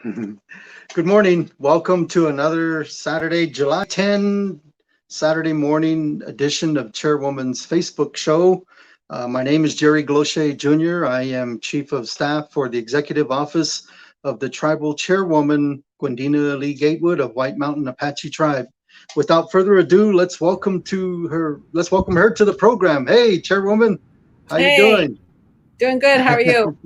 Good morning. Welcome to another Saturday, July 10, Saturday morning edition of Chairwoman's Facebook show. My name is Jerry Gloshay Jr. I am Chief of Staff for the Executive Office of the Tribal Chairwoman, Gwendena Lee Gatewood of White Mountain Apache Tribe. Without further ado, let's welcome her to the program. Hey, Chairwoman, how you Hey, doing? doing good. How are you?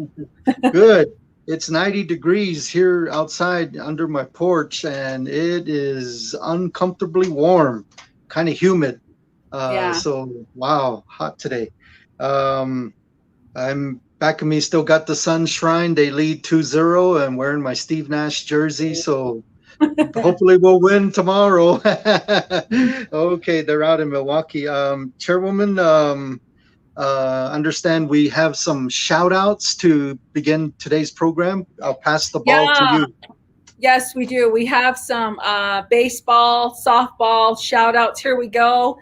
Good. It's 90 degrees here outside under my porch, and it is uncomfortably warm, kind of humid. Yeah. Wow, hot today. Um, I'm back of me, still got the sunshine. They lead 2-0. I'm wearing my Steve Nash jersey, so hopefully we'll win tomorrow. Okay, they're out in Milwaukee. Chairwoman, understand we have some shout outs to begin today's program. I'll pass the ball to Yeah. you. Yes, we do. We have some baseball, softball shout outs. Here we go.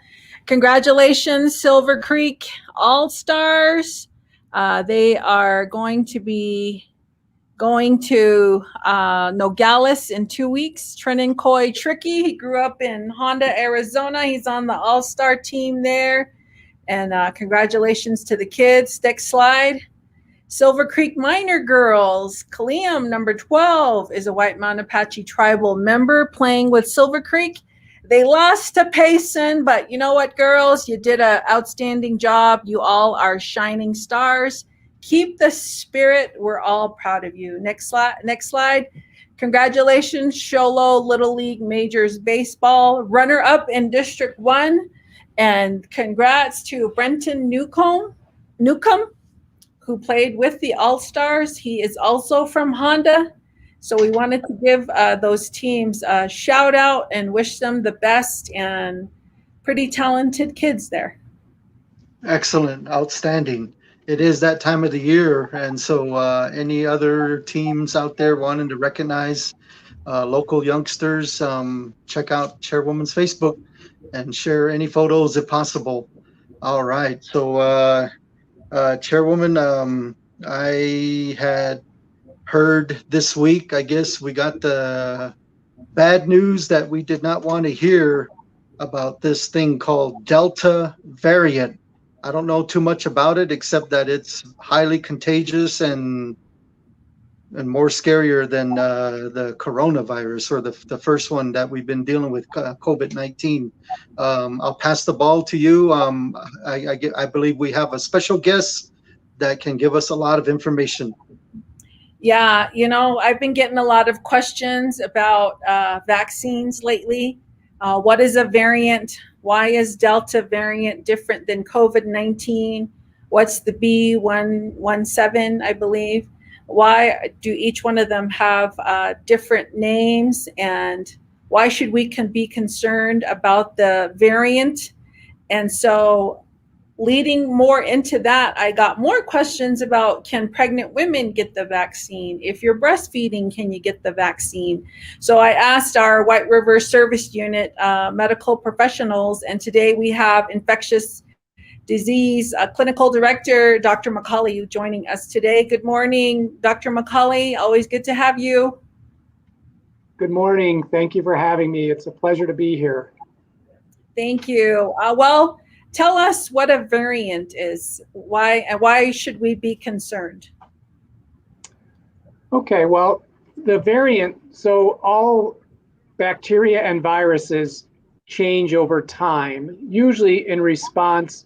Congratulations, Silver Creek All Stars. They are going to be going to Nogales in 2 weeks. Trenton Coy Tricky. He grew up in Honda, Arizona. He's on the All Star team there. And congratulations to the kids. Next slide. Silver Creek Miner Girls. Kaliam, number 12, is a White Mountain Apache tribal member playing with Silver Creek. They lost to Payson, but you know what, girls? You did an outstanding job. You all are shining stars. Keep the spirit. We're all proud of you. Next slide. Next slide. Congratulations, Sholo Little League Majors Baseball, runner-up in District 1. And congrats to Brenton Newcomb, who played with the All-Stars. He is also from Honda. So we wanted to give those teams a shout out and wish them the best, and pretty talented kids there. Excellent, outstanding. It is that time of the year, and so any other teams out there wanting to recognize local youngsters, check out Chairwoman's Facebook and share any photos if possible. All right, so Chairwoman, I had heard this week, I guess we got the bad news that we did not want to hear about this thing called Delta variant. I don't know too much about it except that it's highly contagious and more scarier than the coronavirus or the first one that we've been dealing with, COVID-19. I'll pass the ball to you. I believe we have a special guest that can give us a lot of information. Yeah, I've been getting a lot of questions about vaccines lately. What is a variant? Why is Delta variant different than COVID-19? What's the B117, I believe? Why do each one of them have different names? And why should we be concerned about the variant? And so, leading more into that, I got more questions about, can pregnant women get the vaccine? If you're breastfeeding, can you get the vaccine? So I asked our White River Service Unit medical professionals, and today we have infectious disease clinical director, Dr. McCauley, joining us today. Good morning, Dr. McCauley. Always good to have you. Good morning. Thank you for having me. It's a pleasure to be here. Thank you. Well, tell us what a variant is. Why should we be concerned? Okay, well, the variant, so all bacteria and viruses change over time, usually in response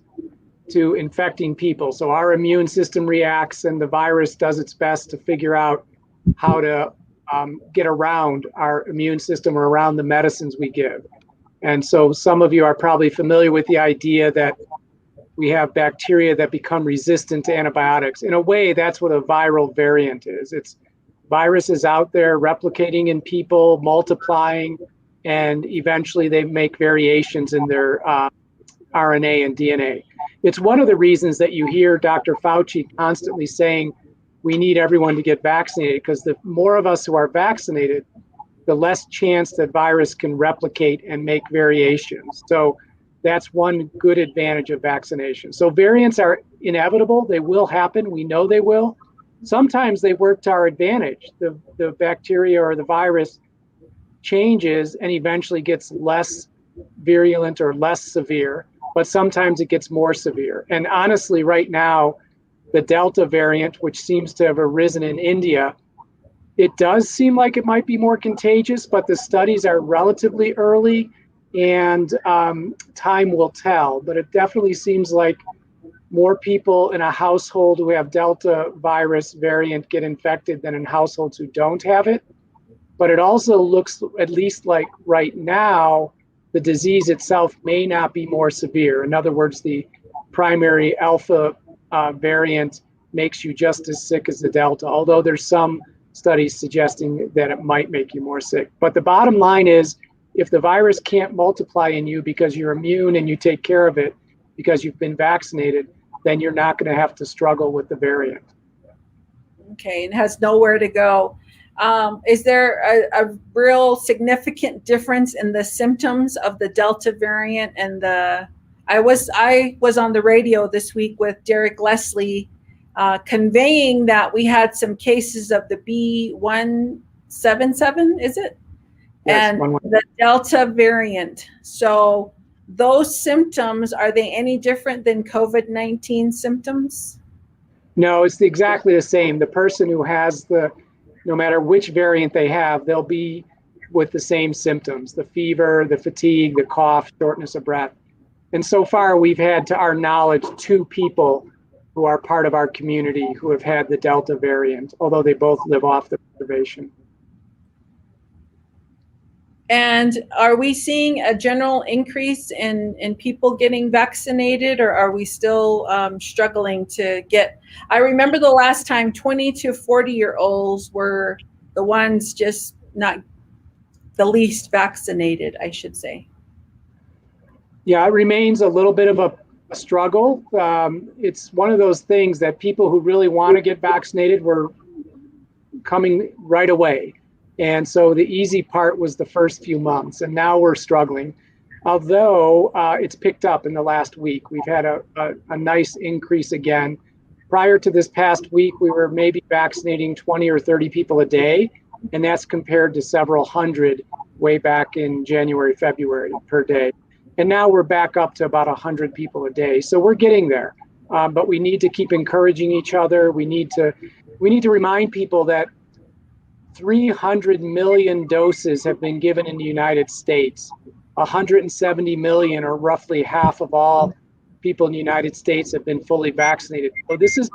to infecting people. So our immune system reacts and the virus does its best to figure out how to get around our immune system or around the medicines we give. And so some of you are probably familiar with the idea that we have bacteria that become resistant to antibiotics. In a way, that's what a viral variant is. It's viruses out there replicating in people, multiplying, and eventually they make variations in their RNA and DNA. It's one of the reasons that you hear Dr. Fauci constantly saying we need everyone to get vaccinated, because the more of us who are vaccinated, the less chance that virus can replicate and make variations. So that's one good advantage of vaccination. So variants are inevitable. They will happen. We know they will. sometimes they work to our advantage. The bacteria or the virus changes and eventually gets less virulent or less severe, but sometimes it gets more severe. And honestly, right now, the Delta variant, which seems to have arisen in India, it does seem like it might be more contagious, but the studies are relatively early and time will tell. But it definitely seems like more people in a household who have Delta virus variant get infected than in households who don't have it. But it also looks, at least like right now, the disease itself may not be more severe. In other words, the primary Alpha variant makes you just as sick as the Delta, although there's some studies suggesting that it might make you more sick. But the bottom line is, if the virus can't multiply in you because you're immune and you take care of it because you've been vaccinated, then you're not going to have to struggle with the variant. Okay, and has nowhere to go. Is there a real significant difference in the symptoms of the Delta variant and the? I was on the radio this week with Derek Leslie, conveying that we had some cases of the B.1.77, is it? Yes, and the Delta variant. So those symptoms, are they any different than COVID-19 symptoms? No, it's exactly the same. The person who has no matter which variant they have, they'll be with the same symptoms: the fever, the fatigue, the cough, shortness of breath. And so far, we've had, to our knowledge, 2 people who are part of our community who have had the Delta variant, although they both live off the reservation. And are we seeing a general increase in people getting vaccinated, or are we still struggling to get? I remember the last time 20 to 40-year-olds were the ones just not the least vaccinated, I should say. Yeah, it remains a little bit of a struggle. It's one of those things that people who really want to get vaccinated were coming right away. And so the easy part was the first few months, and now we're struggling. Although it's picked up in the last week. We've had a nice increase again. Prior to this past week, we were maybe vaccinating 20 or 30 people a day, and that's compared to several hundred way back in January, February per day. And now we're back up to about 100 people a day. So we're getting there, but we need to keep encouraging each other. We need to remind people that 300 million doses have been given in the United States. 170 million, or roughly half of all people in the United States, have been fully vaccinated. So this is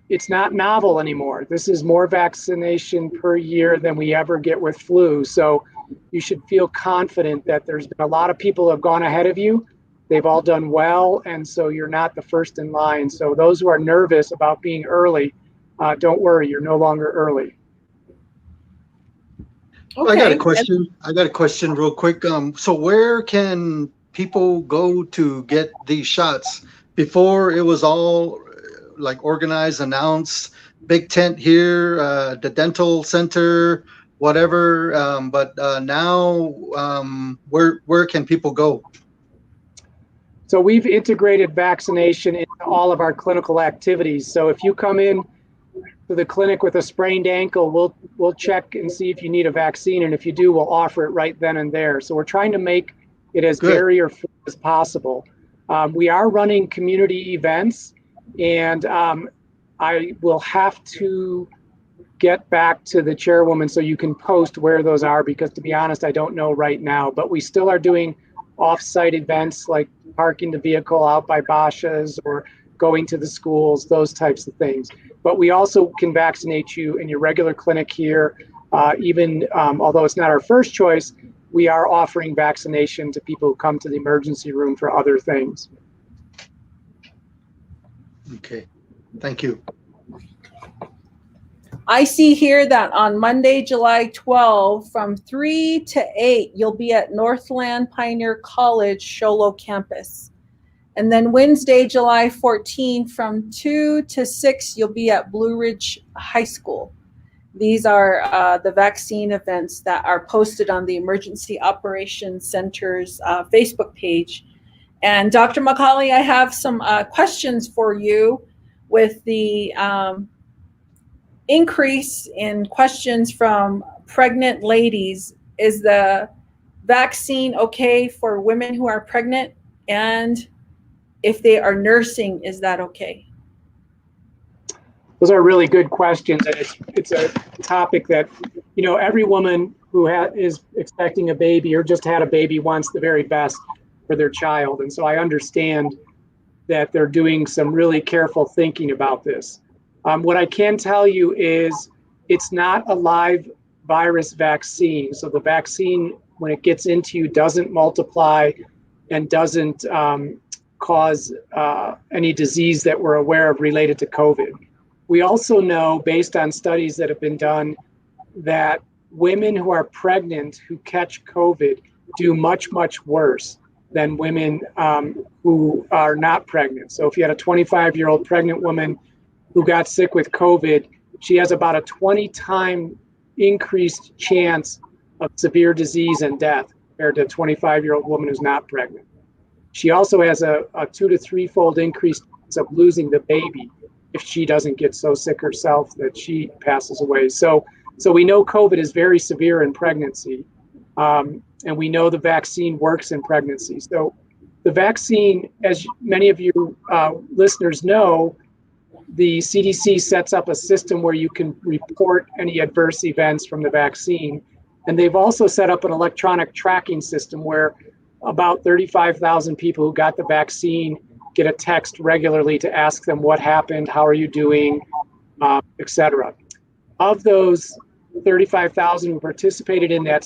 it's not novel anymore. This is more vaccination per year than we ever get with flu. So you should feel confident that there's been a lot of people who have gone ahead of you. They've all done well, and so you're not the first in line. So those who are nervous about being early, don't worry, you're no longer early. Okay. I got a question real quick. So where can people go to get these shots? Before, it was all like organized, announced, big tent here, the dental center, whatever. But now, where can people go? So we've integrated vaccination into all of our clinical activities. So if you come in to the clinic with a sprained ankle, we'll check and see if you need a vaccine, and if you do, we'll offer it right then and there. So we're trying to make it as barrier-free as possible. We are running community events, and I will have to get back to the chairwoman so you can post where those are, because to be honest, I don't know right now. But we still are doing off-site events like parking the vehicle out by Basha's or going to the schools, those types of things. But we also can vaccinate you in your regular clinic here. Even although it's not our first choice, we are offering vaccination to people who come to the emergency room for other things. Okay, thank you. I see here that on Monday, July 12, from 3 to 8, you'll be at Northland Pioneer College, Sholo campus. And then Wednesday, July 14, from 2 to 6, you'll be at Blue Ridge High School. These are the vaccine events that are posted on the Emergency Operations Center's Facebook page. And Dr. McCauley, I have some questions for you with the increase in questions from pregnant ladies. Is the vaccine okay for women who are pregnant? And if they are nursing, is that okay? Those are really good questions, and it's a topic that, every woman who is expecting a baby or just had a baby wants the very best for their child. And so I understand that they're doing some really careful thinking about this. What I can tell you is it's not a live virus vaccine. So the vaccine, when it gets into you, doesn't multiply and doesn't cause any disease that we're aware of related to COVID. We also know, based on studies that have been done, that women who are pregnant who catch COVID do much, much worse than women who are not pregnant. So if you had a 25-year-old pregnant woman who got sick with COVID, she has about a 20-time increased chance of severe disease and death compared to a 25-year-old woman who's not pregnant. She also has a 2 to 3-fold increased chance of losing the baby if she doesn't get so sick herself that she passes away. So we know COVID is very severe in pregnancy, and we know the vaccine works in pregnancy. So the vaccine, as many of you listeners know, the CDC sets up a system where you can report any adverse events from the vaccine. And they've also set up an electronic tracking system where about 35,000 people who got the vaccine get a text regularly to ask them what happened, how are you doing, et cetera. Of those 35,000 who participated in that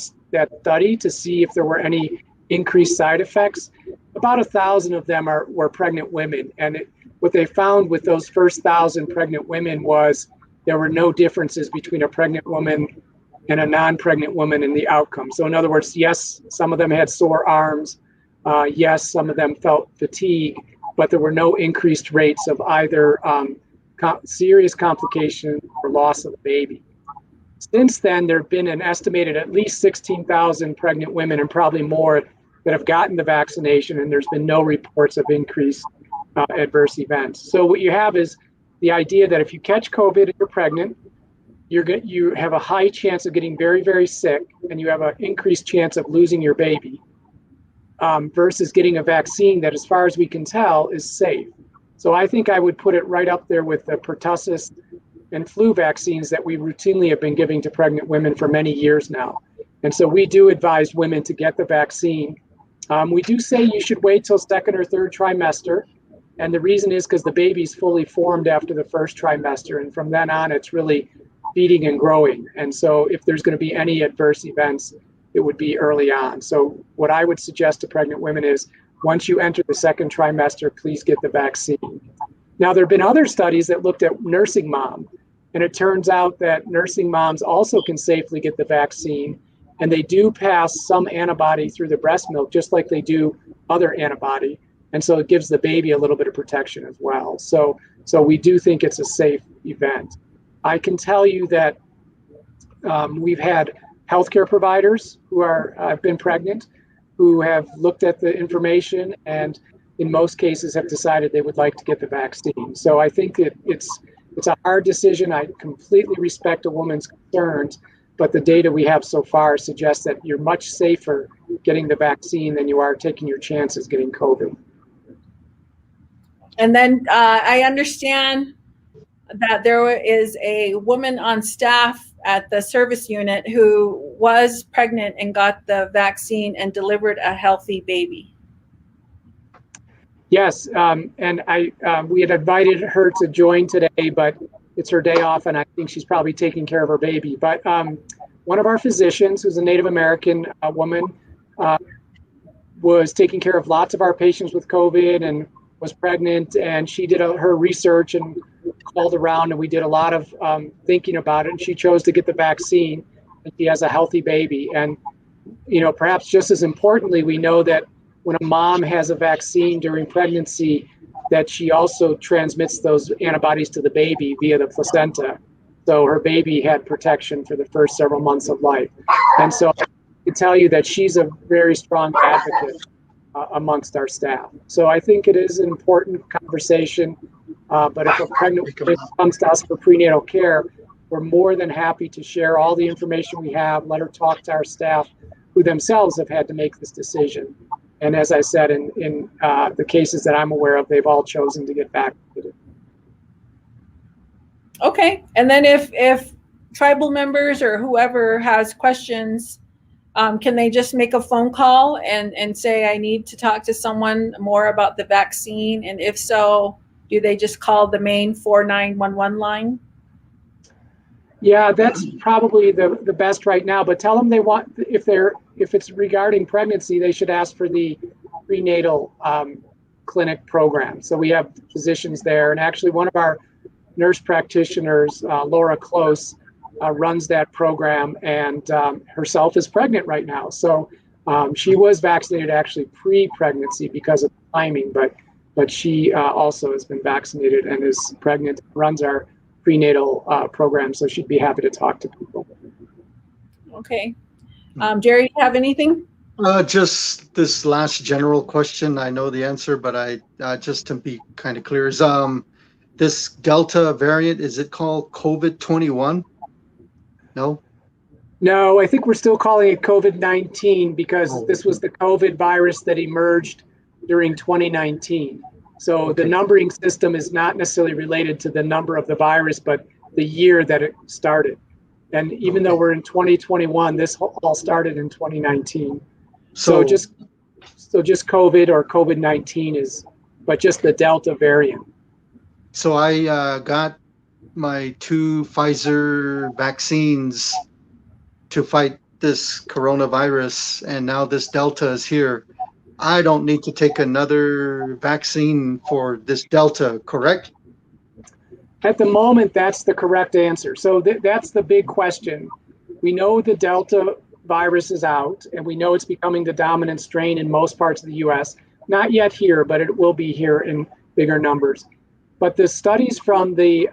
study to see if there were any increased side effects, about 1,000 of them were pregnant women. And what they found with those first 1,000 pregnant women was there were no differences between a pregnant woman and a non-pregnant woman in the outcome. So in other words, yes, some of them had sore arms. Yes, some of them felt fatigue, but there were no increased rates of either serious complication or loss of the baby. Since then, there have been an estimated at least 16,000 pregnant women and probably more that have gotten the vaccination, and there's been no reports of increased adverse events. So what you have is the idea that if you catch COVID and you're pregnant, you have a high chance of getting very, very sick, and you have an increased chance of losing your baby, versus getting a vaccine that, as far as we can tell, is safe. So I think I would put it right up there with the pertussis and flu vaccines that we routinely have been giving to pregnant women for many years now. And so we do advise women to get the vaccine. We do say you should wait till second or third trimester. And the reason is because the baby's fully formed after the first trimester. And from then on, it's really feeding and growing. And so if there's going to be any adverse events, it would be early on. So what I would suggest to pregnant women is once you enter the second trimester, please get the vaccine. Now, there have been other studies that looked at nursing moms, and it turns out that nursing moms also can safely get the vaccine, and they do pass some antibody through the breast milk, just like they do other antibody. And so it gives the baby a little bit of protection as well. So we do think it's a safe event. I can tell you that we've had healthcare providers who have been pregnant, who have looked at the information and in most cases have decided they would like to get the vaccine. So I think that it's a hard decision. I completely respect a woman's concerns, but the data we have so far suggests that you're much safer getting the vaccine than you are taking your chances getting COVID. And then I understand that there is a woman on staff at the service unit who was pregnant and got the vaccine and delivered a healthy baby. Yes, and we had invited her to join today, but it's her day off, and I think she's probably taking care of her baby. But one of our physicians, who's a Native American woman, was taking care of lots of our patients with COVID and was pregnant, and she did her research and called around, and we did a lot of thinking about it, and she chose to get the vaccine, and she has a healthy baby. And perhaps just as importantly, we know that when a mom has a vaccine during pregnancy, that she also transmits those antibodies to the baby via the placenta. So her baby had protection for the first several months of life. And so I can tell you that she's a very strong advocate amongst our staff. So I think it is an important conversation. But if a pregnant woman comes to us for prenatal care, we're more than happy to share all the information we have, let her talk to our staff who themselves have had to make this decision. And as I said, in the cases that I'm aware of, they've all chosen to get vaccinated. Okay. And then if tribal members or whoever has questions, can they just make a phone call and say, I need to talk to someone more about the vaccine? And if so, do they just call the main 4911 line? Yeah, that's probably the best right now, but tell them they want, if it's regarding pregnancy, they should ask for the prenatal clinic program. So we have physicians there, and actually one of our nurse practitioners, Laura Close, runs that program, and herself is pregnant right now. So she was vaccinated actually pre-pregnancy because of timing, but she also has been vaccinated and is pregnant, runs our prenatal program, so she'd be happy to talk to people. Okay. Jerry, do you have anything? Just this last general question. I know the answer, but I just to be kind of clear, is this Delta variant, is it called COVID-21? No? No, I think we're still calling it COVID-19 because this was the COVID virus that emerged during 2019. So the numbering system is not necessarily related to the number of the virus, but the year that it started. And even though we're in 2021, this all started in 2019. So just COVID or COVID-19 is, but just the Delta variant. So I got my 2 Pfizer vaccines to fight this coronavirus, and now this Delta is here. I don't need to take another vaccine for this Delta, correct? At the moment, that's the correct answer. So that's the big question. We know the Delta virus is out, and we know it's becoming the dominant strain in most parts of the US. Not yet here, but it will be here in bigger numbers. But the studies from the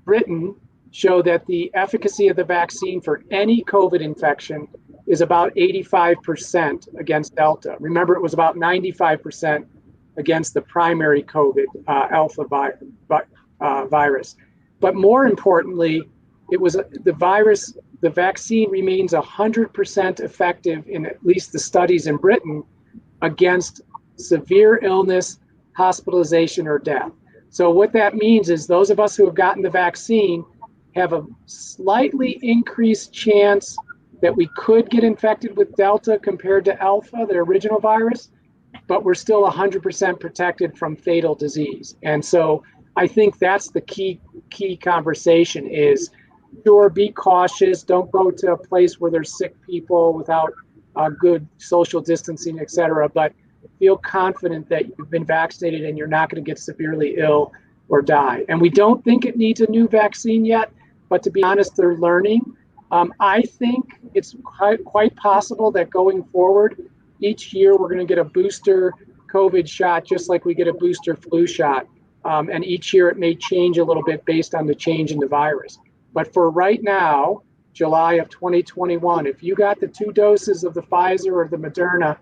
Britain show that the efficacy of the vaccine for any COVID infection is about 85% against Delta. Remember, it was about 95% against the primary COVID alpha virus. But more importantly, it was the vaccine remains 100% effective in at least the studies in Britain against severe illness, hospitalization, or death. So what that means is those of us who have gotten the vaccine have a slightly increased chance that we could get infected with Delta compared to Alpha, the original virus, but we're still 100% protected from fatal disease. And so I think that's the key conversation is, sure, be cautious. Don't go to a place where there's sick people without good social distancing, et cetera, but feel confident that you've been vaccinated and you're not going to get severely ill or die. And we don't think it needs a new vaccine yet, but to be honest, they're learning. I think it's quite possible that going forward, each year we're going to get a booster COVID shot, just like we get a booster flu shot. And each year it may change a little bit based on the change in the virus. But for right now, July of 2021, if you got the 2 doses of the Pfizer or the Moderna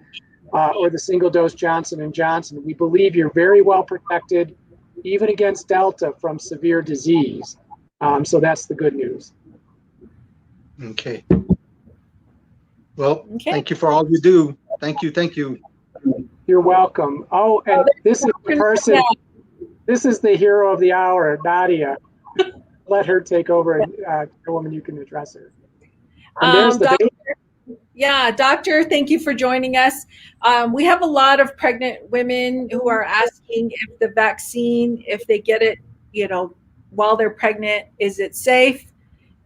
or the single dose Johnson & Johnson, we believe you're very well protected, even against Delta, from severe disease. So that's the good news. Okay. Well, thank you for all you do. Thank you. You're welcome. Oh, and this is the person, this is the hero of the hour, Nadia. Let her take over, and Chairwoman, you can address her. And there's the Doctor, thank you for joining us. We have a lot of pregnant women who are asking if the vaccine, if they get it, while they're pregnant, is it safe?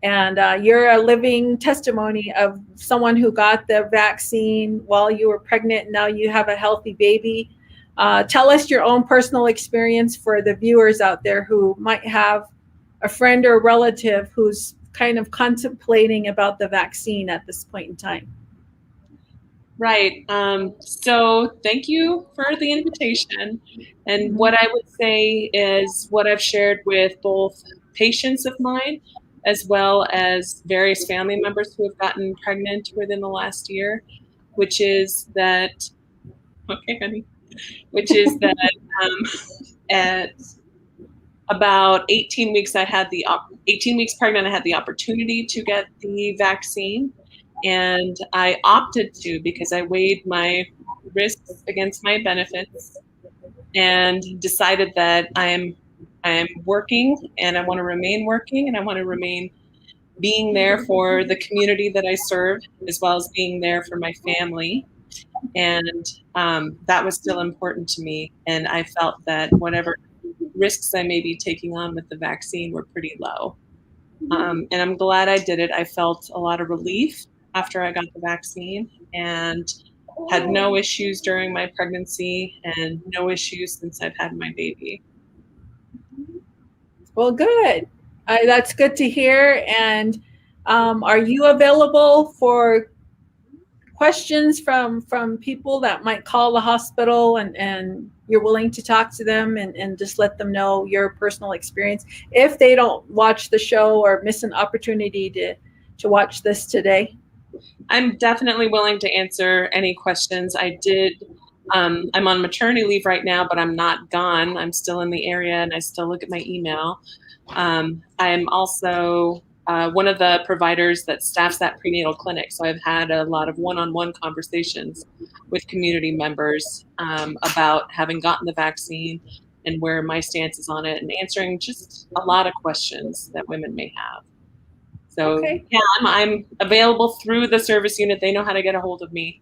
And you're a living testimony of someone who got the vaccine while you were pregnant. Now you have a healthy baby. Tell us your own personal experience for the viewers out there who might have a friend or relative who's kind of contemplating about the vaccine at this point in time. Right. So thank you for the invitation. And what I would say is what I've shared with both patients of mine, as well as various family members who have gotten pregnant within the last year, which is that, at about 18 weeks, 18 weeks pregnant, I had the opportunity to get the vaccine, and I opted to because I weighed my risks against my benefits and decided that I am working and I want to remain working and I want to remain being there for the community that I serve, as well as being there for my family. And that was still important to me. And I felt that whatever risks I may be taking on with the vaccine were pretty low. And I'm glad I did it. I felt a lot of relief after I got the vaccine and had no issues during my pregnancy and no issues since I've had my baby. Well, good. That's good to hear. And are you available for questions from people that might call the hospital, and you're willing to talk to them and just let them know your personal experience if they don't watch the show or miss an opportunity to watch this today? I'm definitely willing to answer any questions. I'm on maternity leave right now, but I'm not gone. I'm still in the area and I still look at my email. I'm also one of the providers that staffs that prenatal clinic. So I've had a lot of one-on-one conversations with community members about having gotten the vaccine and where my stance is on it, and answering just a lot of questions that women may have. So Okay. yeah, I'm available through the service unit. They know how to get a hold of me.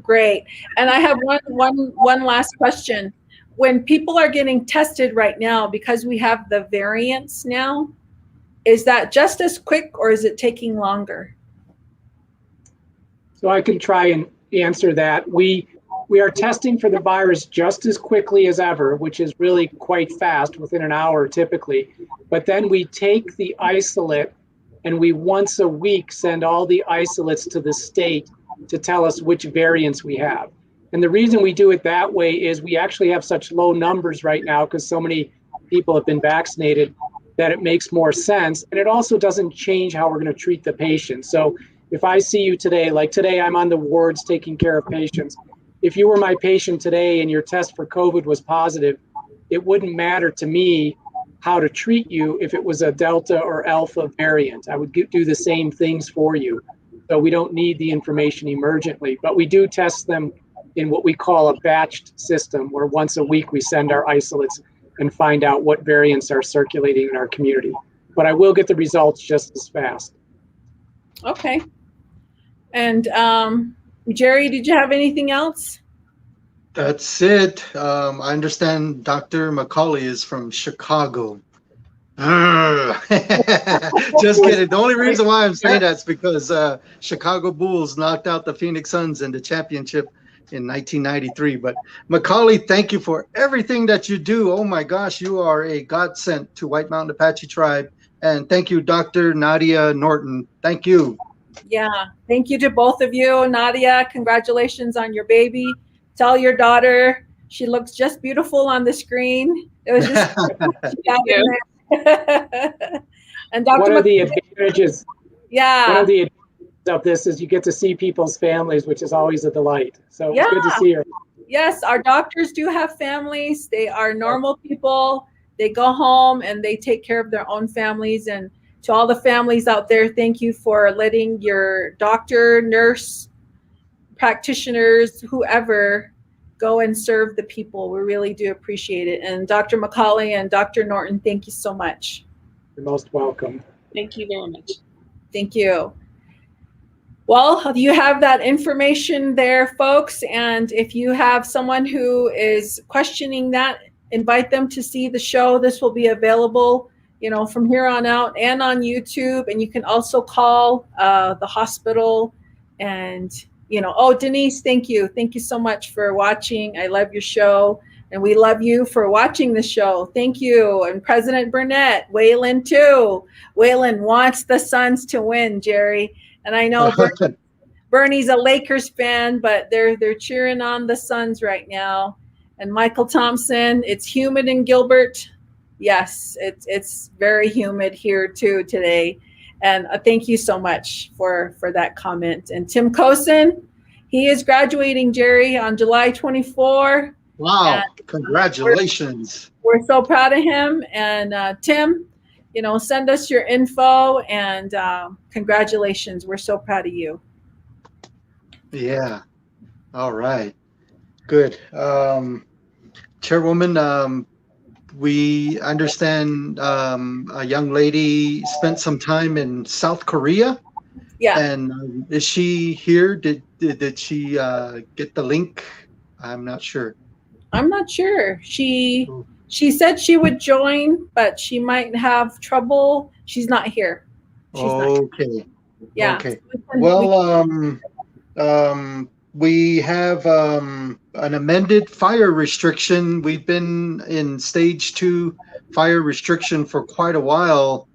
Great. And I have one last question. When people are getting tested right now, because we have the variants now, is that just as quick or is it taking longer? So I can try and answer that. We are testing for the virus just as quickly as ever, which is really quite fast, within an hour typically. But then we take the isolate and we once a week send all the isolates to the state to tell us which variants we have. And the reason we do it that way is we actually have such low numbers right now because so many people have been vaccinated that it makes more sense. And it also doesn't change how we're going to treat the patient. So if I see you today, like today, I'm on the wards taking care of patients. If you were my patient today and your test for COVID was positive, it wouldn't matter to me how to treat you if it was a Delta or Alpha variant. I would do the same things for you. So we don't need the information emergently, but we do test them in what we call a batched system, where once a week we send our isolates and find out what variants are circulating in our community. But I will get the results just as fast. Okay. And Jerry, did you have anything else? That's it. I understand Dr. McCauley is from Chicago. Just kidding. The only reason why I'm saying that is because Chicago Bulls knocked out the Phoenix Suns in the championship in 1993. But Macaulay, thank you for everything that you do. Oh my gosh, you are a godsend to White Mountain Apache Tribe. And thank you, Dr. Nadia Norton. Thank you. Yeah, thank you to both of you. Nadia, congratulations on your baby. Tell your daughter she looks just beautiful on the screen. It was just and Dr. One of the advantages. Yeah. One of the advantages of this is you get to see people's families, which is always a delight. So yeah. It's good to see her. Yes, our doctors do have families. They are normal people. They go home and they take care of their own families. And to all the families out there, thank you for letting your doctor, nurse, practitioners, whoever, go and serve the people. We really do appreciate it. And Dr. McCauley and Dr. Norton, thank you so much. You're most welcome. Thank you very much. Thank you. Well, you have that information there, folks. And if you have someone who is questioning that, invite them to see the show. This will be available, from here on out and on YouTube. And you can also call the hospital and, Denise, thank you. Thank you so much for watching. I love your show. And we love you for watching the show. Thank you. And President Burnett, Waylon too. Waylon wants the Suns to win, Jerry. And I know Bernie's a Lakers fan, but they're cheering on the Suns right now. And Michael Thompson, it's humid in Gilbert. Yes, it's very humid here too today. And thank you so much for that comment. And Tim Kosen, he is graduating, Jerry, on July 24. Wow. And Congratulations. we're so proud of him. And Tim, send us your info and congratulations. We're so proud of you. Yeah. All right. Good. Chairwoman, we understand a young lady spent some time in South Korea. Yeah. And is she here? Did she get the link? I'm not sure. I'm not sure. She said she would join, but she might have trouble. She's not here. She's not here. Okay. Yeah. Okay. Well, we have an amended fire restriction. We've been in stage 2 fire restriction for quite a while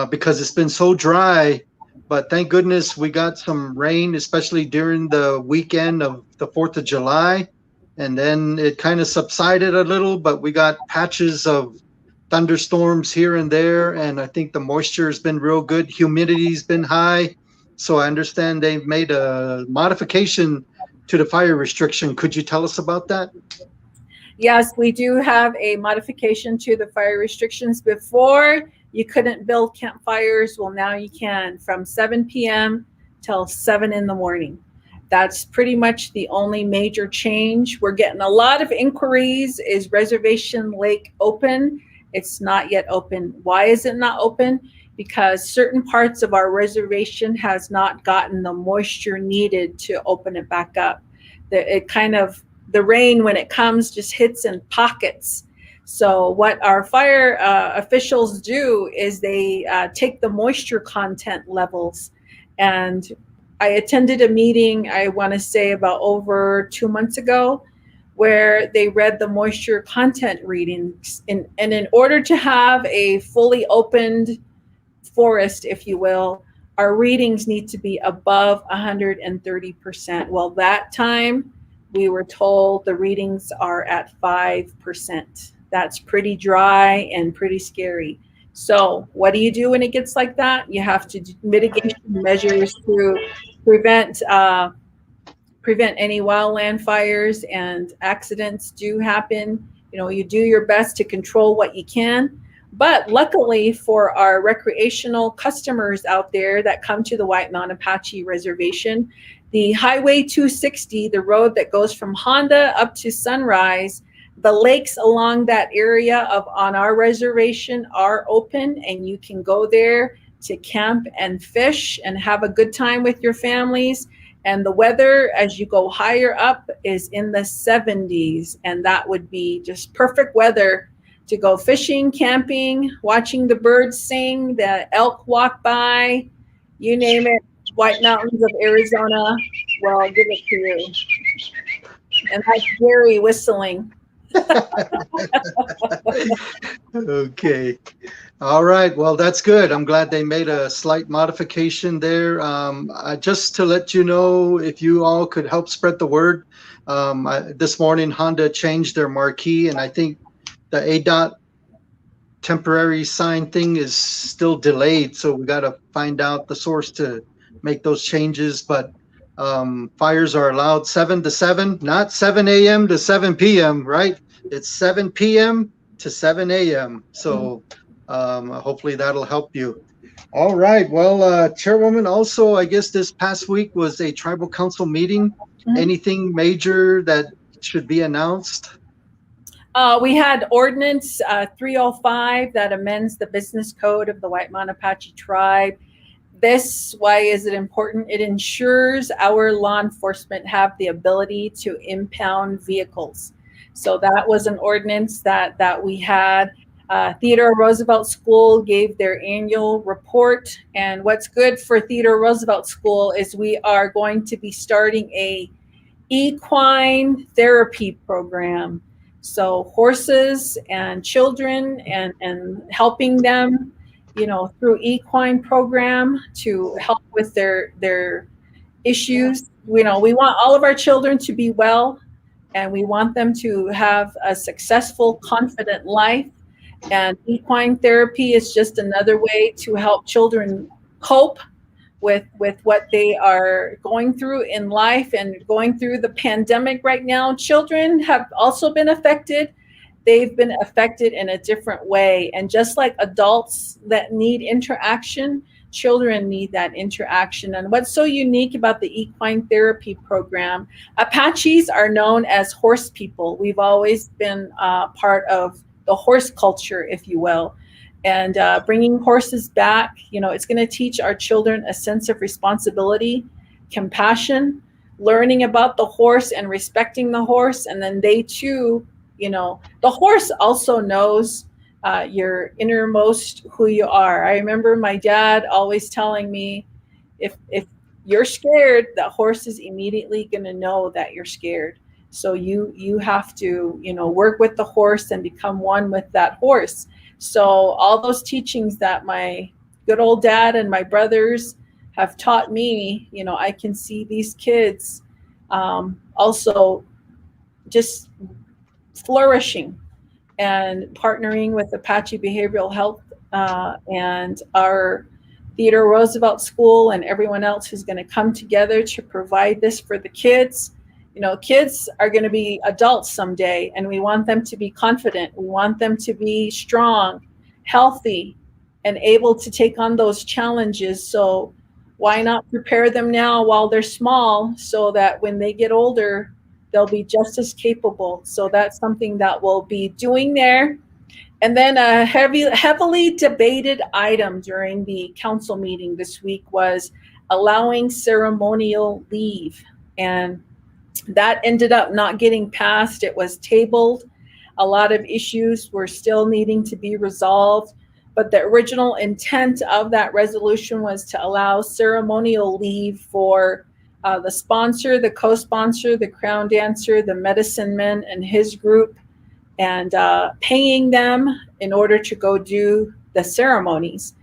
because it's been so dry. But thank goodness we got some rain, especially during the weekend of the 4th of July. And then it kind of subsided a little, but we got patches of thunderstorms here and there. And I think the moisture has been real good. Humidity's been high. So I understand they've made a modification to the fire restriction. Could you tell us about that? Yes, we do have a modification to the fire restrictions. Before, you couldn't build campfires. Well, now you can from 7 p.m. till 7 in the morning. That's pretty much the only major change. We're getting a lot of inquiries. Is Reservation Lake open? It's not yet open. Why is it not open? Because certain parts of our reservation has not gotten the moisture needed to open it back up. The rain, when it comes, just hits in pockets. So what our fire officials do is they take the moisture content levels. And I attended a meeting, I want to say about over 2 months ago, where they read the moisture content readings. And in order to have a fully opened forest, if you will, our readings need to be above 130%. Well, that time we were told the readings are at 5%. That's pretty dry and pretty scary. So what do you do when it gets like that? You have to do mitigation measures to prevent any wildland fires, and accidents do happen. You do your best to control what you can. But luckily for our recreational customers out there that come to the White Mountain Apache Reservation, the Highway 260, the road that goes from Honda up to Sunrise, the lakes along that area on our reservation are open, and you can go there to camp and fish and have a good time with your families. And the weather as you go higher up is in the 70s, and that would be just perfect weather to go fishing, camping, watching the birds sing, the elk walk by, you name it. White Mountains of Arizona, well, I'll give it to you. And that's Gary whistling. Okay. All right. Well, that's good. I'm glad they made a slight modification there. Just to let you know, if you all could help spread the word, this morning Honda changed their marquee, and I think the ADOT temporary sign thing is still delayed. So we got to find out the source to make those changes. But fires are allowed 7 to 7, not 7 a.m. to 7 p.m., right? It's 7 p.m. to 7 a.m. So hopefully that'll help you. All right. Well, Chairwoman, also, I guess this past week was a tribal council meeting. Mm-hmm. Anything major that should be announced? We had Ordinance 305 that amends the business code of the White Mountain Apache tribe. Why is it important? It ensures our law enforcement have the ability to impound vehicles. So that was an ordinance that we had. Theodore Roosevelt School gave their annual report. And what's good for Theodore Roosevelt School is we are going to be starting a equine therapy program. So horses and children and helping them, through equine program to help with their issues. We want all of our children to be well, and we want them to have a successful, confident life. And equine therapy is just another way to help children cope with what they are going through in life and going through the pandemic right now. Children have also been affected. They've been affected in a different way. And just like adults that need interaction, children need that interaction. And what's so unique about the equine therapy program, Apaches are known as horse people. We've always been part of the horse culture, if you will. And bringing horses back, it's going to teach our children a sense of responsibility, compassion, learning about the horse and respecting the horse. And then they too, the horse also knows your innermost who you are. I remember my dad always telling me, if you're scared, the horse is immediately going to know that you're scared. So you have to, work with the horse and become one with that horse. So all those teachings that my good old dad and my brothers have taught me, I can see these kids also just flourishing and partnering with Apache Behavioral Health and our Theodore Roosevelt School and everyone else who's going to come together to provide this for the kids. Kids are going to be adults someday, and we want them to be confident. We want them to be strong, healthy, and able to take on those challenges. So why not prepare them now while they're small so that when they get older, they'll be just as capable. So that's something that we'll be doing there. And then a heavily debated item during the council meeting this week was allowing ceremonial leave. And that ended up not getting passed. It was tabled. A lot of issues were still needing to be resolved. But the original intent of that resolution was to allow ceremonial leave for the sponsor, the co-sponsor, the crown dancer, the medicine man and his group, and paying them in order to go do the ceremonies.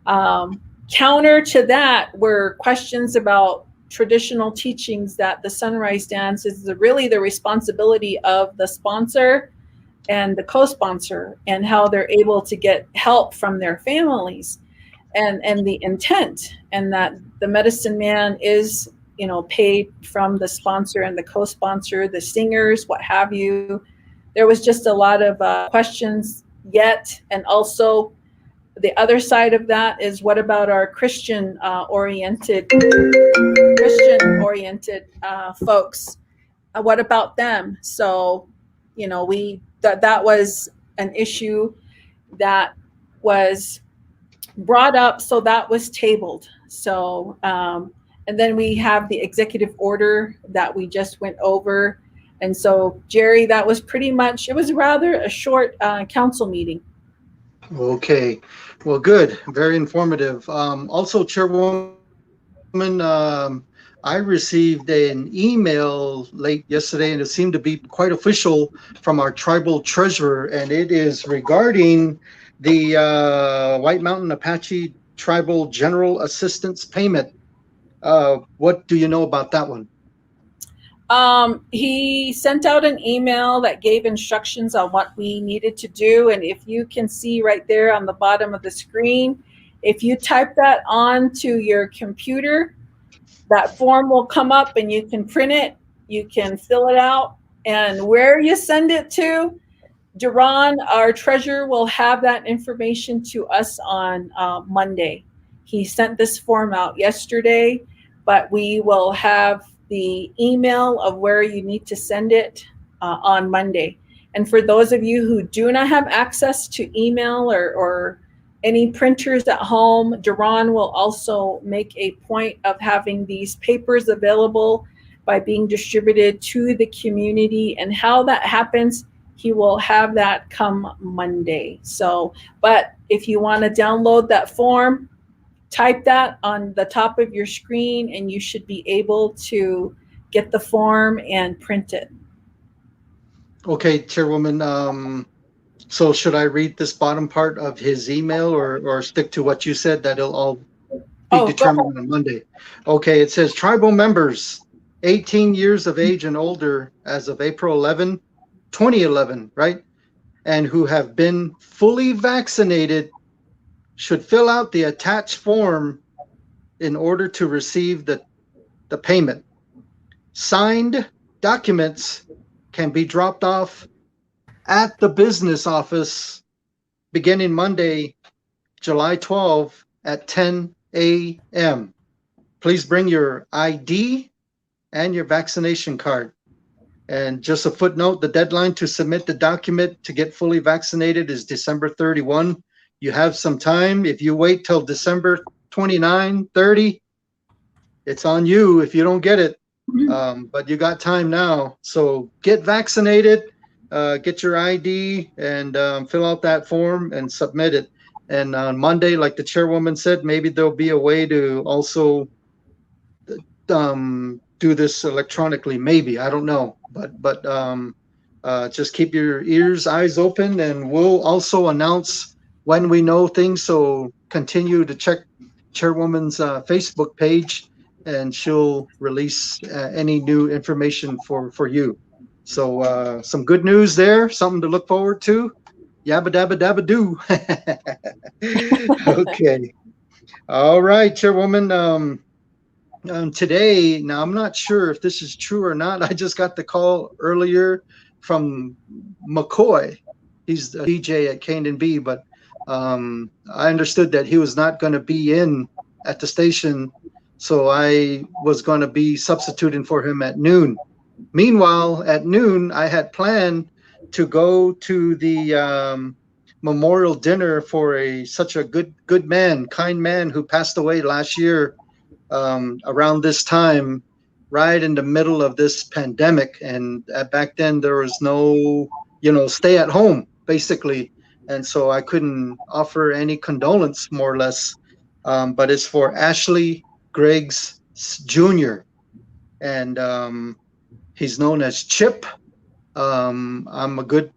Counter to that were questions about traditional teachings that the sunrise dance is really the responsibility of the sponsor and the co-sponsor, and how they're able to get help from their families, and the intent, and that the medicine man is paid from the sponsor and the co-sponsor, the singers, what have you. There was just a lot of questions yet. And also the other side of that is, what about our Christian oriented folks? What about them? So, that was an issue that was brought up. So that was tabled. So, and then we have the executive order that we just went over. And so, Jerry, that was pretty much, it was rather a short council meeting. Okay, well, good, very informative. Also, Chairwoman, I received an email late yesterday, and it seemed to be quite official from our tribal treasurer, and it is regarding the White Mountain Apache Tribal General Assistance Payment. What do you know about that one? He sent out an email that gave instructions on what we needed to do. And if you can see right there on the bottom of the screen, if you type that onto your computer, that form will come up and you can print it, you can fill it out, and where you send it to, Duran, our treasurer, will have that information to us on Monday. He sent this form out yesterday, but we will have the email of where you need to send it on Monday. And for those of you who do not have access to email or any printers at home, Duran will also make a point of having these papers available by being distributed to the community. And how that happens, he will have that come Monday. So, but if you want to download that form, type that on the top of your screen and you should be able to get the form and print it. Okay, Chairwoman, so should I read this bottom part of his email or stick to what you said, that it'll all be determined on Monday? Okay, it says tribal members 18 years of age and older as of April 11, 2011, right? And who have been fully vaccinated should fill out the attached form in order to receive the payment. Signed documents can be dropped off at the business office beginning Monday, July 12 at 10 a.m. Please bring your ID and your vaccination card. And just a footnote, the deadline to submit the document to get fully vaccinated is December 31. You have some time. If you wait till December 29, 30, it's on you if you don't get it. But you got time now. So get vaccinated, get your ID, and fill out that form and submit it. And on Monday, like the chairwoman said, maybe there'll be a way to also do this electronically. Maybe, I don't know. But just keep your ears, eyes open, and we'll also announce when we know things. So continue to check Chairwoman's Facebook page, and she'll release any new information for you. So some good news there, something to look forward to. Yabba dabba dabba do. Okay. All right, Chairwoman. Today, now I'm not sure if this is true or not. I just got the call earlier from McCoy. He's the DJ at Cane and B, but I understood that he was not going to be in at the station, so I was going to be substituting for him at noon. Meanwhile, at noon, I had planned to go to the memorial dinner for such a good man, kind man who passed away last year around this time, right in the middle of this pandemic. And back then there was no, stay at home basically. And so I couldn't offer any condolence, more or less. But it's for Ashley Griggs Jr. And he's known as Chip. I'm a good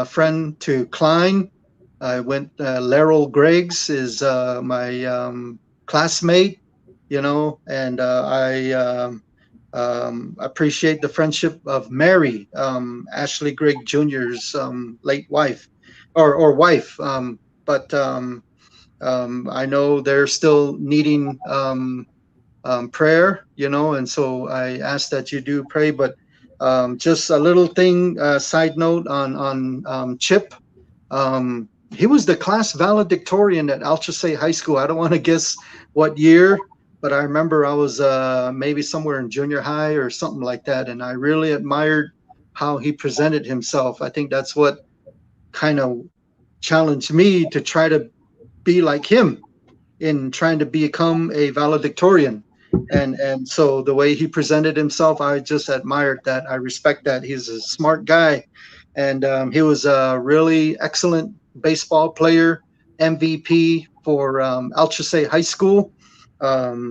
friend to Klein. I went, Laryl Griggs is my classmate, and I appreciate the friendship of Mary, Ashley Griggs Jr.'s late wife, or wife. But I know they're still needing prayer, and so I ask that you do pray. But just a little thing, side note on Chip. He was the class valedictorian at Alchesay High School. I don't want to guess what year, but I remember I was maybe somewhere in junior high or something like that, and I really admired how he presented himself. I think that's what kind of challenged me to try to be like him in trying to become a valedictorian. And so the way he presented himself, I just admired that. I respect that. He's a smart guy, and he was a really excellent baseball player, MVP for Alchesay High School.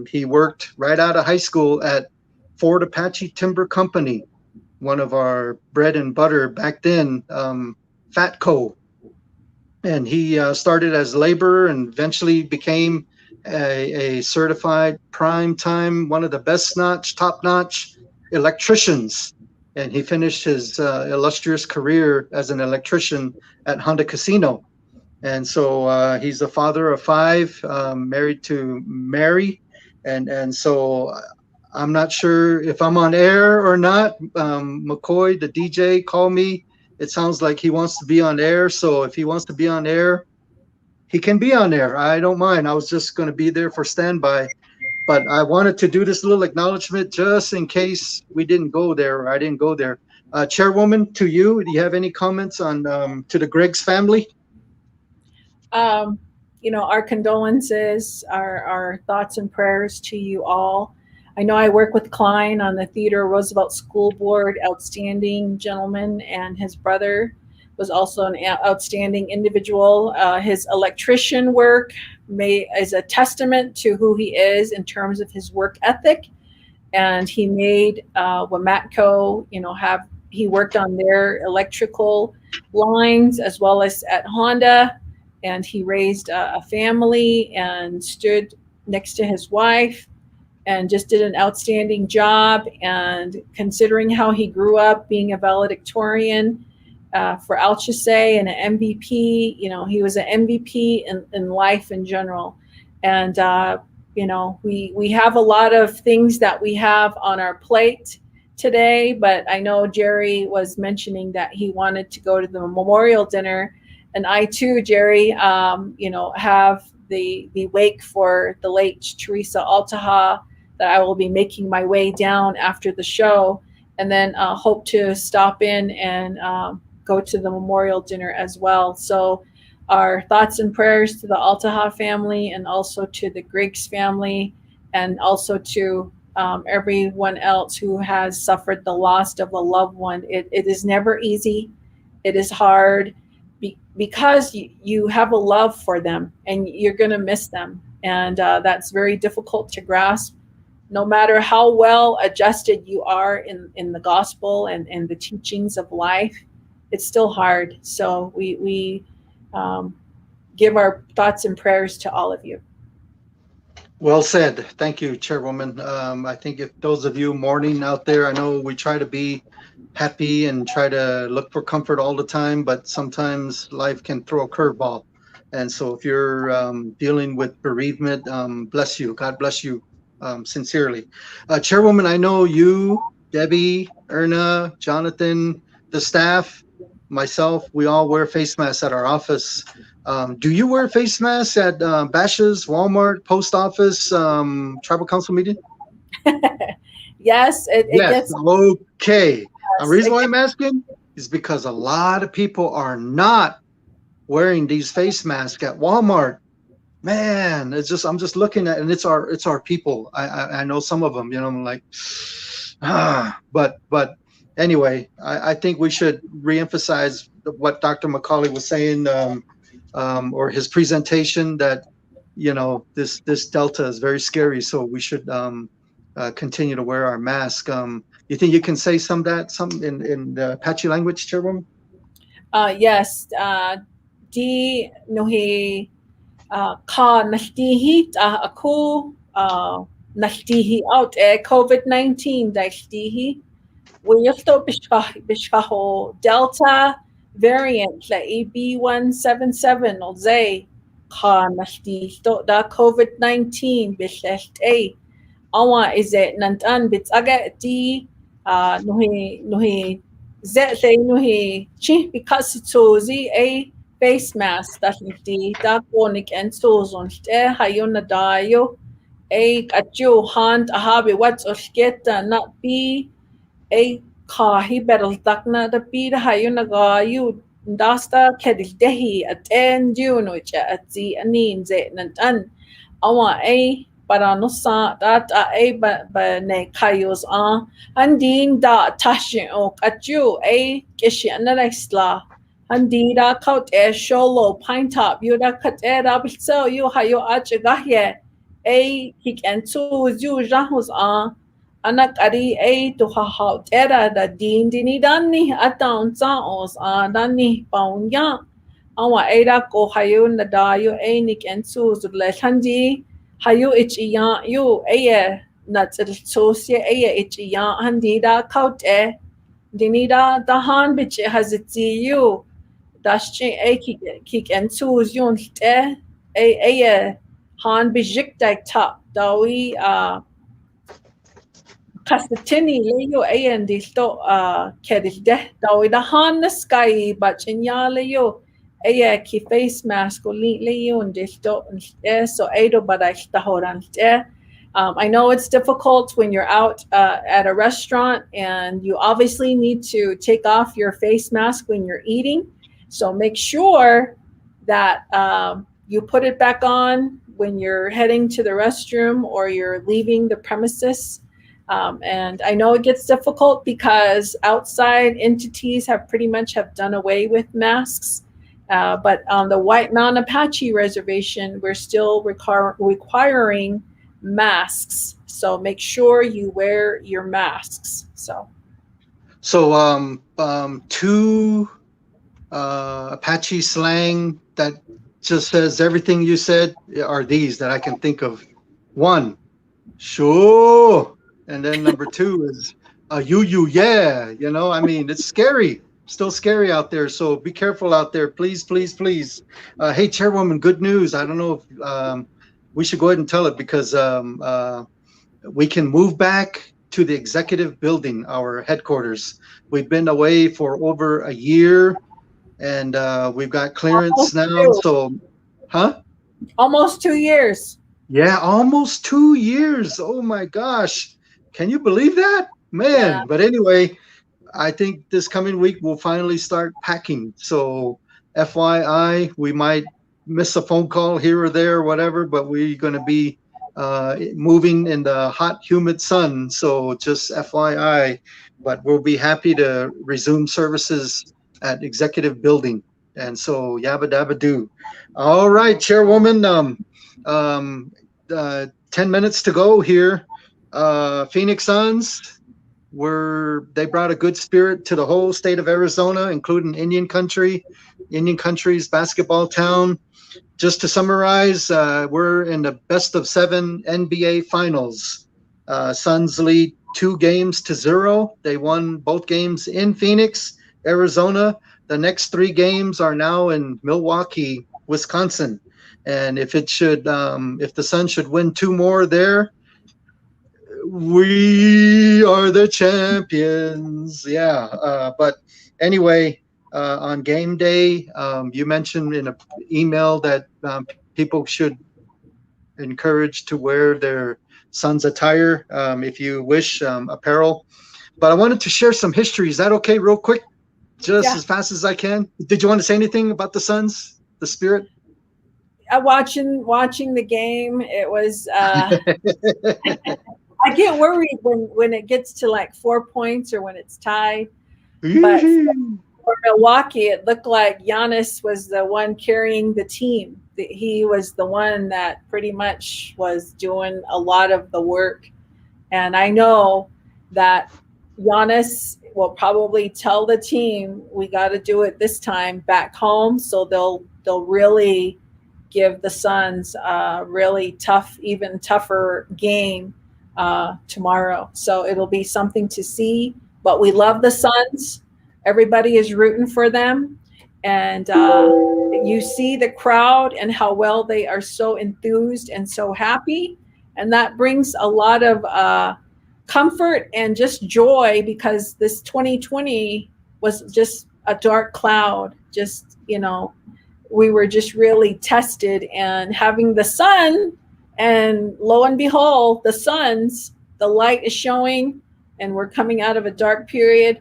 He worked right out of high school at Fort Apache Timber Company, one of our bread and butter back then, Fatco. And he started as laborer and eventually became a certified prime time, one of the top-notch electricians. And he finished his illustrious career as an electrician at Honda Casino. And so he's the father of 5, married to Mary. And so I'm not sure if I'm on air or not. McCoy, the DJ, called me. It sounds like he wants to be on air. So if he wants to be on air, he can be on air. I don't mind. I was just going to be there for standby. But I wanted to do this little acknowledgement just in case we didn't go there or I didn't go there. Chairwoman, to you, do you have any comments on to the Griggs family? Our condolences, our thoughts and prayers to you all. I know I work with Klein on the Theodore Roosevelt School Board, outstanding gentleman, and his brother was also an outstanding individual. His electrician work is a testament to who he is in terms of his work ethic. And he made Wamatco, he worked on their electrical lines as well as at Honda. And he raised a family and stood next to his wife and just did an outstanding job. And considering how he grew up being a valedictorian for Alchesay and an MVP, he was an MVP in life in general. And we have a lot of things that we have on our plate today, but I know Jerry was mentioning that he wanted to go to the memorial dinner, and I too, Jerry, have the wake for the late Teresa Altaha that I will be making my way down after the show, and then hope to stop in and go to the memorial dinner as well. So our thoughts and prayers to the Altaha family, and also to the Griggs family, and also to everyone else who has suffered the loss of a loved one. It is never easy. It is hard because you have a love for them and you're going to miss them. And that's very difficult to grasp. No matter how well adjusted you are in the gospel and the teachings of life, it's still hard. So we give our thoughts and prayers to all of you. Well said. Thank you, Chairwoman. I think if those of you mourning out there, I know we try to be happy and try to look for comfort all the time, but sometimes life can throw a curveball. And so if you're dealing with bereavement, bless you. God bless you sincerely. Chairwoman, I know you, Debbie, Erna, Jonathan, the staff, myself, we all wear face masks at our office. Do you wear face masks at Bashas', Walmart, post office, tribal council meeting? Yes, it Yes. gets. Okay. Yes, The reason why I'm asking is because a lot of people are not wearing these face masks at Walmart. Man, I'm just looking at, and it's our people. I know some of them. I'm like, but anyway, I think we should reemphasize what Dr. McCauley was saying, or his presentation, that this Delta is very scary, so we should continue to wear our mask. You think you can say some in the Apache language, Chairwoman? Yes. Di nohi ka nahtihi aku nahtihi out COVID-19 nahtihi. Wiyafto bishkaho Delta variant la EB177 o zay ka nahtihi da COVID-19 bishleh awa is it nantan bits aga di nuhi zete nuhi chi because to zi a face mask that di da konik and so on hayona dayo a kachu hand ahabi what's of get not be a kahi betel takna da be hayona gayu dasta kedil dehi at end you no at zi anin ze nantan awa a para no sa that a ba ne kayos andin da tashi o kachu a kishi analaisla andi da kaut sholo pine top you da kat da so you hayo achigahye a hik and so you jahus anak ari a to ha era da din dini dani ataun sa os dani paunya awa era ko hayo na da yo a nik and so le handi hayo ichiya you a na tsosia a ichiya handi da kaut dinida da han bitch has it you daschi a kick and choose yon a han bijik dak top dawi kastatini leyo a and disto kedil de dawi da han the sky but inya leyo a ki face mask or leyo and disto so ado but I horan I know it's difficult when you're out at a restaurant and you obviously need to take off your face mask when you're eating. So make sure that you put it back on when you're heading to the restroom or you're leaving the premises. And I know it gets difficult because outside entities have pretty much have done away with masks. But on the White Mountain Apache Reservation, we're still requiring masks, so make sure you wear your masks. So two Apache slang that just says everything you said are these that I can think of. One, sure, and then number two is you yeah. I mean, it's scary, still scary out there, so be careful out there, please. Hey, Chairwoman, good news. I don't know if we should go ahead and tell it because we can move back to the executive building, our headquarters. We've been away for over a year, and we've got clearance now. So, huh? Almost 2 years. Yeah, almost 2 years. Oh my gosh. Can you believe that? Man. Yeah. But anyway, I think this coming week we'll finally start packing. So FYI, we might miss a phone call here or there or whatever, but we're going to be moving in the hot, humid sun. So just FYI, but we'll be happy to resume services at Executive Building. And so yabba dabba do. All right, Chairwoman. 10 minutes to go here. Phoenix Suns, they brought a good spirit to the whole state of Arizona, including Indian Country's basketball town. Just to summarize, we're in the best of 7 NBA finals. Suns lead 2-0. They won both games in Phoenix, Arizona. The next 3 games are now in Milwaukee, Wisconsin. And if the Suns should win 2 more there, we are the champions. Yeah. But anyway, on game day, you mentioned in an email that people should encourage to wear their Suns attire, if you wish, apparel. But I wanted to share some history. Is that okay, real quick? Just as fast as I can. Did you want to say anything about the Suns, the spirit? Watching the game, it was. I get worried when it gets to like 4 points or when it's tied. But for Milwaukee, it looked like Giannis was the one carrying the team. He was the one that pretty much was doing a lot of the work. And I know that Giannis will probably tell the team, we got to do it this time back home. So they'll really give the Suns a really tough, even tougher game tomorrow. So it'll be something to see. But we love the Suns. Everybody is rooting for them. And you see the crowd and how well they are so enthused and so happy. And that brings a lot of comfort and just joy, because this 2020 was just a dark cloud. Just, we were just really tested, and having the sun, and lo and behold, the Suns, the light is showing, and we're coming out of a dark period.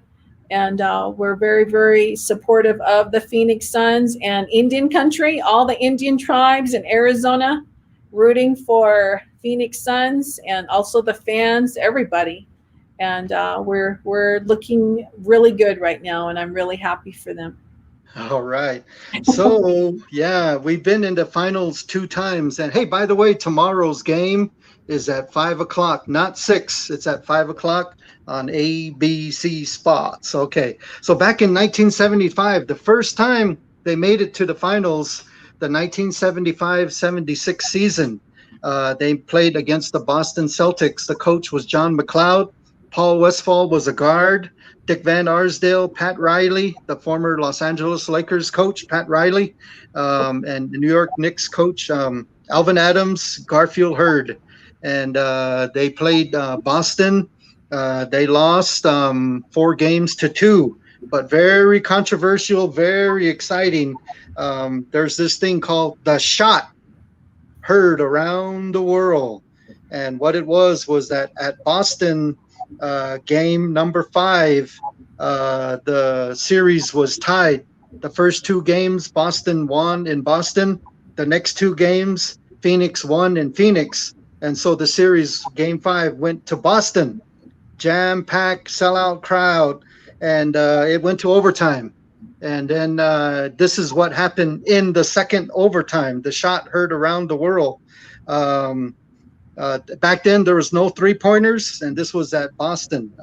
And we're very, very supportive of the Phoenix Suns and Indian Country, all the Indian tribes in Arizona, rooting for Phoenix Suns, and also the fans, everybody. And we're looking really good right now, and I'm really happy for them. All right. So, yeah, we've been in the finals 2 times. And hey, by the way, tomorrow's game is at 5 o'clock, not 6. It's at 5 o'clock on ABC Spots. Okay. So back in 1975, the first time they made it to the finals, the 1975-76 season, they played against the Boston Celtics. The coach was John McLeod. Paul Westphal was a guard. Dick Van Arsdale, Pat Riley, the former Los Angeles Lakers coach, Pat Riley, and the New York Knicks coach, Alvin Adams, Garfield Hurd. And they played Boston. They lost 4-2, but very controversial, very exciting. There's this thing called the shot heard around the world. And what it was that at Boston, game number 5, the series was tied. The first 2 games, Boston won in Boston. The next 2 games, Phoenix won in Phoenix. And so the series, game 5, went to Boston. Jam-packed, sellout crowd. And it went to overtime. And then this is what happened in the second overtime. The shot heard around the world. Back then, there was no 3-pointers, and this was at Boston.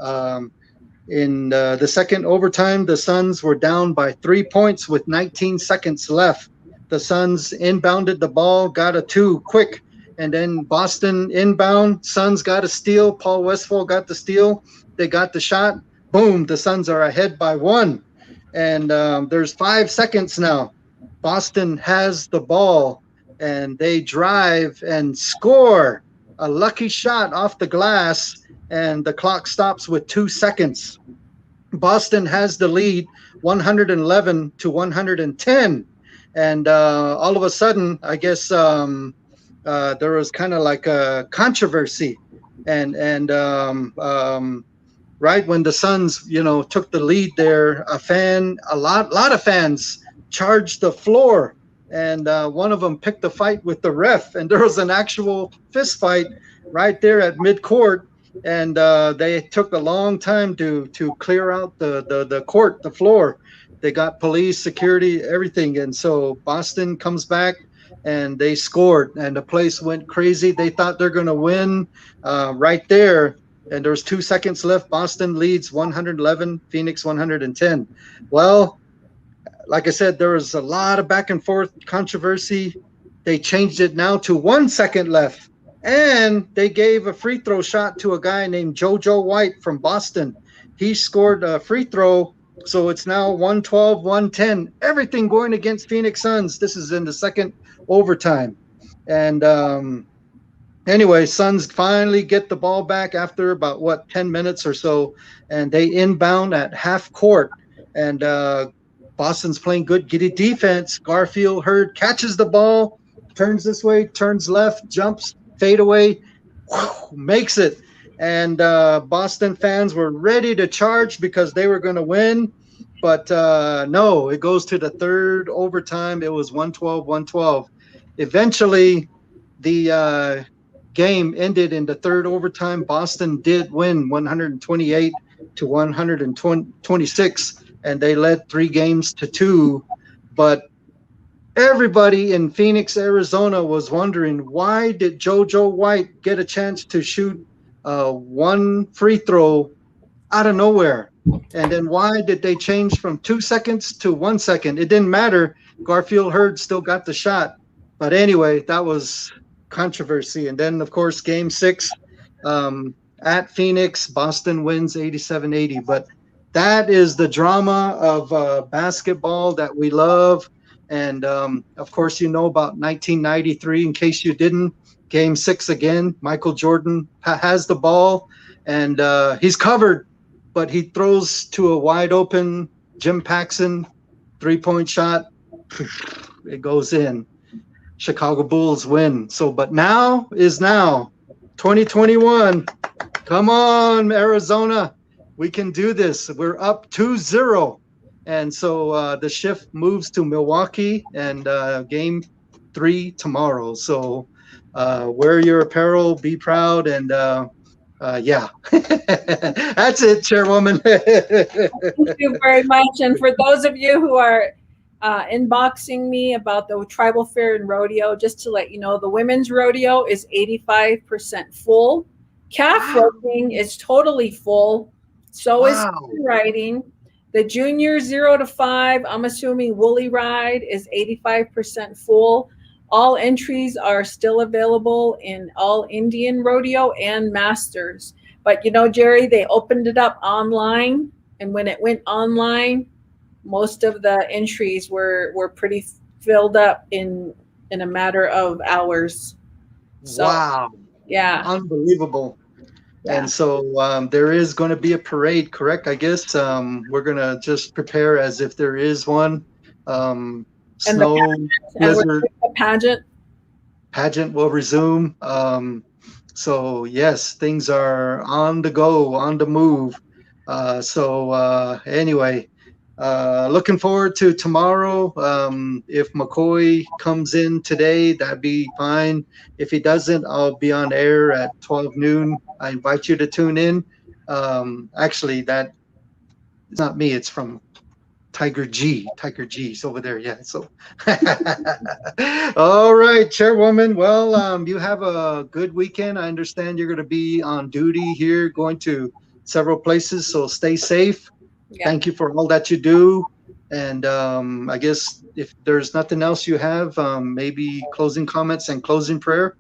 In the second overtime, the Suns were down by 3 points with 19 seconds left. The Suns inbounded the ball, got a 2 quick, and then Boston inbound. Suns got a steal. Paul Westphal got the steal. They got the shot. Boom, the Suns are ahead by 1. And there's 5 seconds now. Boston has the ball. and they drive and score a lucky shot off the glass, and the clock stops with 2 seconds. Boston has the lead 111 to 110. And all of a sudden, I guess there was kind of like a controversy. And right when the Suns, took the lead there, a lot of fans charged the floor. And one of them picked a fight with the ref. And there was an actual fist fight right there at midcourt. And they took a long time to clear out the court, the floor. They got police, security, everything. And so Boston comes back and they scored, and the place went crazy. They thought they're going to win right there. And there's 2 seconds left. Boston leads 111, Phoenix 110. Well, like I said, there was a lot of back and forth controversy. They changed it now to 1 second left. And they gave a free throw shot to a guy named JoJo White from Boston. He scored a free throw, so it's now 112, 110. Everything going against Phoenix Suns. This is in the second overtime. And anyway, Suns finally get the ball back after about, 10 minutes or so, and they inbound at half court. And Boston's playing good, giddy defense. Garfield Hurd catches the ball, turns this way, turns left, jumps, fadeaway, makes it. And Boston fans were ready to charge because they were going to win. But no, it goes to the third overtime. It was 112, 112. Eventually, the game ended in the third overtime. Boston did win 128 to 126, and they led 3-2. But everybody in Phoenix, Arizona was wondering, why did JoJo White get a chance to shoot one free throw out of nowhere? And then why did they change from 2 seconds to 1 second? It didn't matter. Garfield Hurd still got the shot. But anyway, that was controversy. And then, of course, Game 6 at Phoenix, Boston wins 87-80. But that is the drama of basketball that we love. And, of course, you know about 1993, in case you didn't. Game 6 again, Michael Jordan has the ball, and he's covered, but he throws to a wide-open Jim Paxson three-point shot. It goes in. Chicago Bulls win. So, but now is now. 2021. Come on, Arizona. We can do this. We're up 2-0. And so the shift moves to Milwaukee, and Game 3 tomorrow. So wear your apparel, be proud, and yeah. That's it, Chairwoman. Thank you very much. And for those of you who are inboxing me about the tribal fair and rodeo, just to let you know, the women's rodeo is 85% full. Calf roping is totally full. So is riding. The junior 0 to 5, I'm assuming woolly ride, is 85% full. All entries are still available in all Indian rodeo and masters. But you know, Jerry, they opened it up online, and when it went online, most of the entries were pretty filled up in a matter of hours. So, wow. Yeah. Unbelievable. Yeah. And so there is going to be a parade, correct? I guess we're going to just prepare as if there is one. Snow, blizzard, pageant will resume. So yes, things are on the go, on the move. Anyway, looking forward to tomorrow. If McCoy comes in today, that'd be fine. If he doesn't, I'll be on air at 12 noon. I invite you to tune in. Actually, that it's not me. It's from Tiger G. Tiger G's over there. Yeah. So, all right, Chairwoman. Well, you have a good weekend. I understand you're going to be on duty here, going to several places. So stay safe. Yeah. Thank you for all that you do. And I guess if there's nothing else you have, maybe closing comments and closing prayer.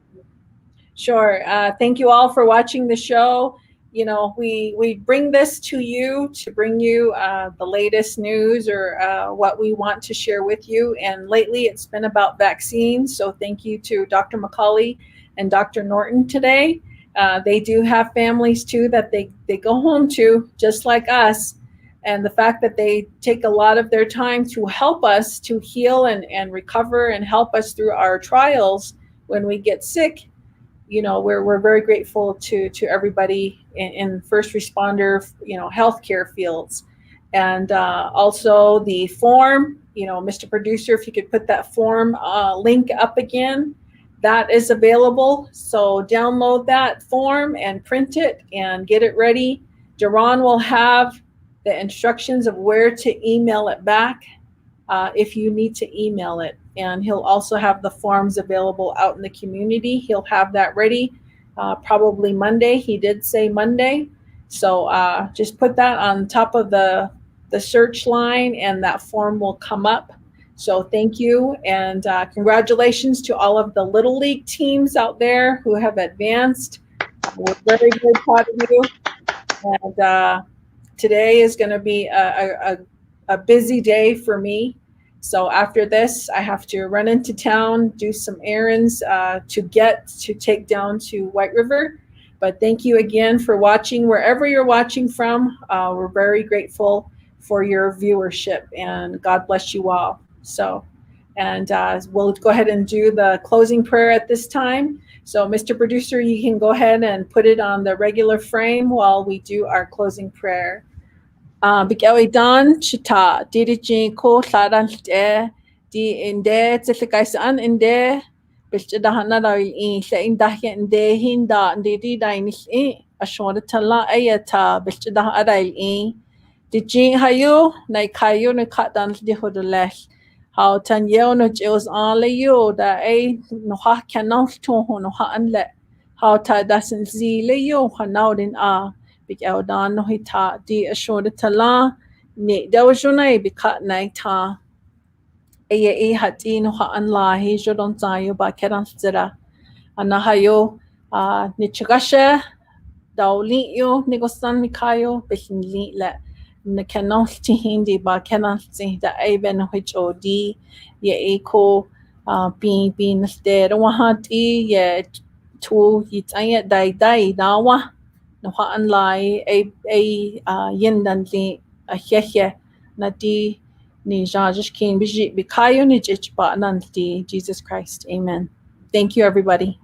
Sure. Thank you all for watching the show. we bring this to you to bring you the latest news or what we want to share with you. And lately it's been about vaccines. So thank you to Dr. McCauley and Dr. Norton today. They do have families too that they go home to, just like us. And the fact that they take a lot of their time to help us to heal and recover and help us through our trials when we get sick, we're very grateful to everybody in first responder, healthcare fields. And also the form, Mr. Producer, if you could put that form link up again, that is available. So download that form and print it and get it ready. Duran will have the instructions of where to email it back if you need to email it. And he'll also have the forms available out in the community. He'll have that ready probably Monday. He did say Monday. So just put that on top of the search line and that form will come up. So thank you. And congratulations to all of the Little League teams out there who have advanced. We're very, very proud of you. And today is going to be a busy day for me. So after this, I have to run into town, do some errands to take down to White River. But thank you again for watching wherever you're watching from. We're very grateful for your viewership, and God bless you all. So, and we'll go ahead and do the closing prayer at this time. So Mr. Producer, you can go ahead and put it on the regular frame while we do our closing prayer. Bigyawi dan chita diriji ko saran te di inde tsikaisan inde bilchidahana la in sa indahya inde hinda ndidi dainis in ashwara tala ayata bilchidah arail in diji hayu na kayu na katan di hodales how tan yeo no jils on le yo da a no ha kanal to no ha anle how ta dasin zi le yo hanaudin a big eldan no hita di ashwara tala ni dawjunai bikat naita e hati no ha anla he jodon tayo ba keran zira anahayo ni chagasha dawli yo nigosan mikayo bihin li le na kanal ti hindi ba kenan ti da even which od ye eko bin ste wahati ye tu yitaya dai dawa no ha anlai a yendan li a hye na di ni jajish kin biji bikayo ni jichba nan di Jesus Christ. Amen. Thank you, everybody.